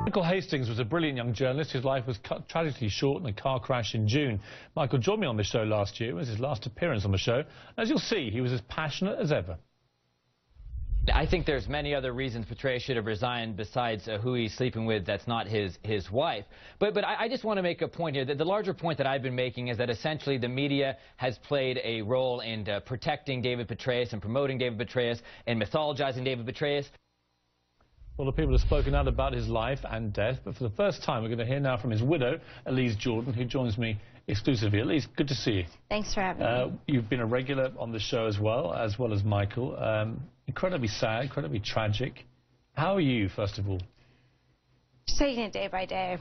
Michael Hastings was a brilliant young journalist whose life was cut tragically short in a car crash in June. Michael joined me on the show last year. It was his last appearance on the show. As you'll see, he was as passionate as ever. I think there's many other reasons Petraeus should have resigned besides who he's sleeping with that's not his wife. But I just want to make a point here. That the larger point that I've been making is that essentially the media has played a role in protecting David Petraeus and promoting David Petraeus and mythologizing David Petraeus. Well, the people have spoken out about his life and death, but for the first time we're going to hear now from his widow, Elise Jordan, who joins me exclusively. Elise, good to see you. Thanks for having me. You've been a regular on the show as well as Michael. Incredibly sad, incredibly tragic. How are you, first of all? Just taking it day by day.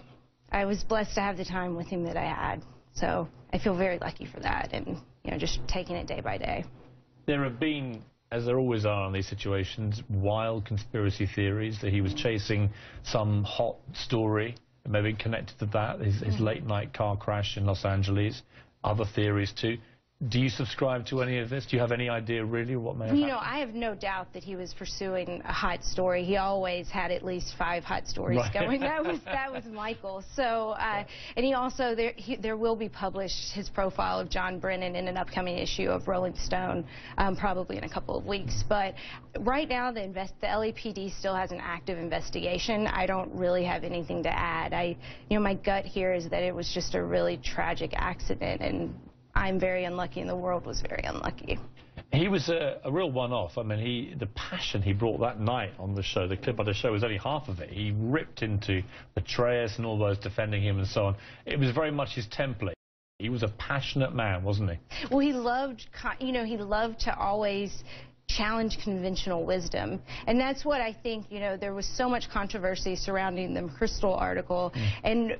I was blessed to have the time with him that I had, so I feel very lucky for that, and just taking it day by day. There have been, as there always are in these situations, wild conspiracy theories that he was chasing some hot story, maybe connected to that, his late-night car crash in Los Angeles, other theories too. Do you subscribe to any of this? Do you have any idea really what may have happened? I have no doubt that he was pursuing a hot story. He always had at least 5 hot stories going. That was Michael. So, and he also, there will be published his profile of John Brennan in an upcoming issue of Rolling Stone, probably in a couple of weeks. But right now, the LAPD still has an active investigation. I don't really have anything to add. My gut here is that it was just a really tragic accident, and I'm very unlucky, and the world was very unlucky. He was a real one-off. I mean, the passion he brought that night on the show, the clip of the show was only half of it. He ripped into Petraeus and all those defending him and so on. It was very much his template. He was a passionate man, wasn't he? Well, he loved to always challenge conventional wisdom, and that's what I think. There was so much controversy surrounding the McChrystal article, and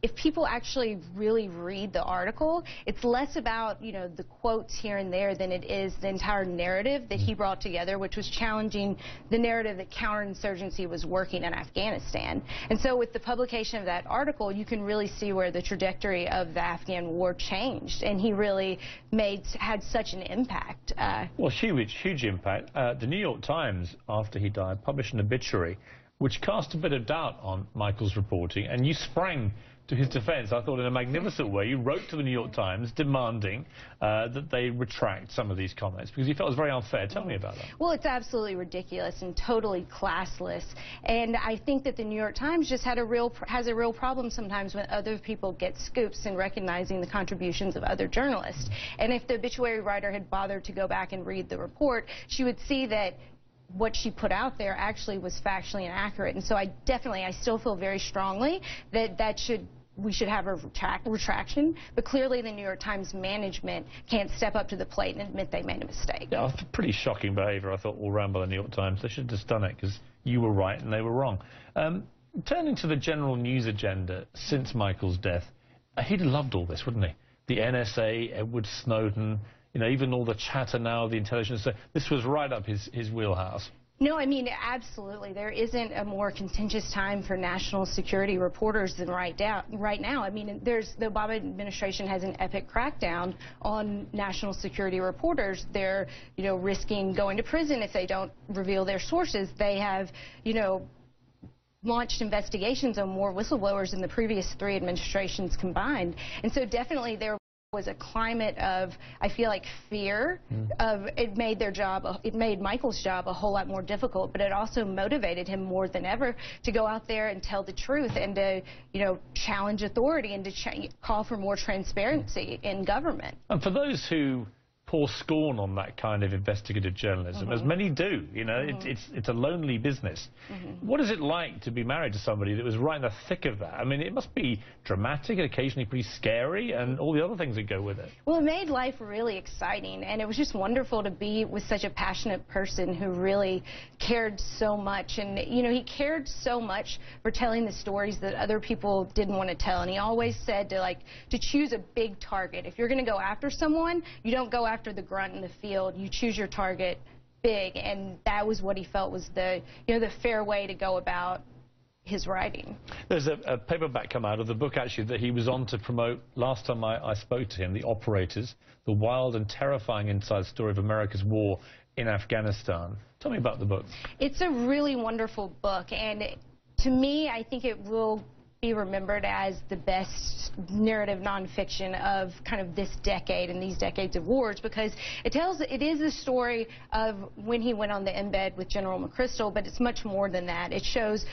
if people actually really read the article, it's less about the quotes here and there than it is the entire narrative that he brought together, which was challenging the narrative that counterinsurgency was working in Afghanistan. And so with the publication of that article, you can really see where the trajectory of the Afghan war changed, and he really had such an impact. Well, huge impact. The New York Times, after he died, published an obituary which cast a bit of doubt on Michael's reporting, and you sprang to his defense, I thought, in a magnificent way. You wrote to the New York Times demanding that they retract some of these comments because you felt it was very unfair. Tell me about that. Well, it's absolutely ridiculous and totally classless, and I think that the New York Times just has a real problem sometimes when other people get scoops in recognizing the contributions of other journalists. And if the obituary writer had bothered to go back and read the report, she would see that what she put out there actually was factually inaccurate. And so I still feel very strongly that we should have a retraction, but clearly the New York Times management can't step up to the plate and admit they made a mistake. Yeah, pretty shocking behavior, I thought, all around by the New York Times. They should have just done it because you were right and they were wrong. Turning to the general news agenda since Michael's death, he'd have loved all this, wouldn't he? The NSA, Edward Snowden, even all the chatter now, the intelligence. This was right up his wheelhouse. No, I mean, absolutely. There isn't a more contentious time for national security reporters than right now. I mean, the Obama administration has an epic crackdown on national security reporters. They're, risking going to prison if they don't reveal their sources. They have, launched investigations on more whistleblowers than the previous 3 administrations combined. And so definitely there was a climate of, I feel like, fear. It made Michael's job a whole lot more difficult, but it also motivated him more than ever to go out there and tell the truth and to, challenge authority and to call for more transparency in government. And for those who pour scorn on that kind of investigative journalism, as many do, it's a lonely business. What is it like to be married to somebody that was right in the thick of that? I mean, it must be dramatic and occasionally pretty scary and all the other things that go with it. Well, it made life really exciting, and it was just wonderful to be with such a passionate person who really cared so much. And, he cared so much for telling the stories that other people didn't want to tell. And he always said to choose a big target. If you're going to go after someone, you don't go after the grunt in the field. You choose your target big, and that was what he felt was the fair way to go about his writing. There's a paperback come out of the book actually that he was on to promote last time I spoke to him, The Operators, the wild and terrifying inside story of America's war in Afghanistan. Tell me about the book. It's a really wonderful book, and to me, I think it will be remembered as the best narrative nonfiction of kind of this decade and these decades of wars, because it is the story of when he went on the embed with General McChrystal, but it's much more than that. It shows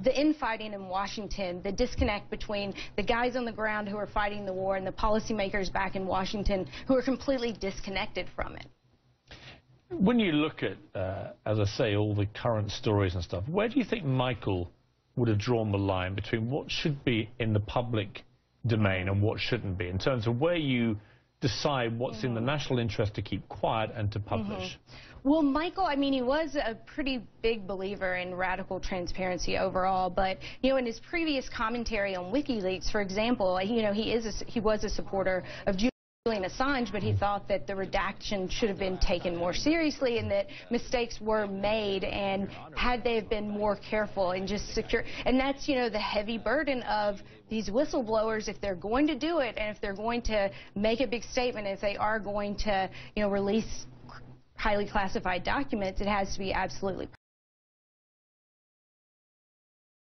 the infighting in Washington, the disconnect between the guys on the ground who are fighting the war and the policymakers back in Washington who are completely disconnected from it. When you look at, as I say, all the current stories and stuff, where do you think Michael would have drawn the line between what should be in the public domain and what shouldn't be, in terms of where you decide what's in the national interest to keep quiet and to publish? Well, Michael, I mean, he was a pretty big believer in radical transparency overall, but, you know, in his previous commentary on WikiLeaks, for example, you know, he was a supporter of Julian Assange, but he thought that the redaction should have been taken more seriously and that mistakes were made, and had they been more careful and just secure. And that's, you know, the heavy burden of these whistleblowers, if they're going to do it and if they're going to make a big statement, if they are going to, you know, release highly classified documents, it has to be absolutely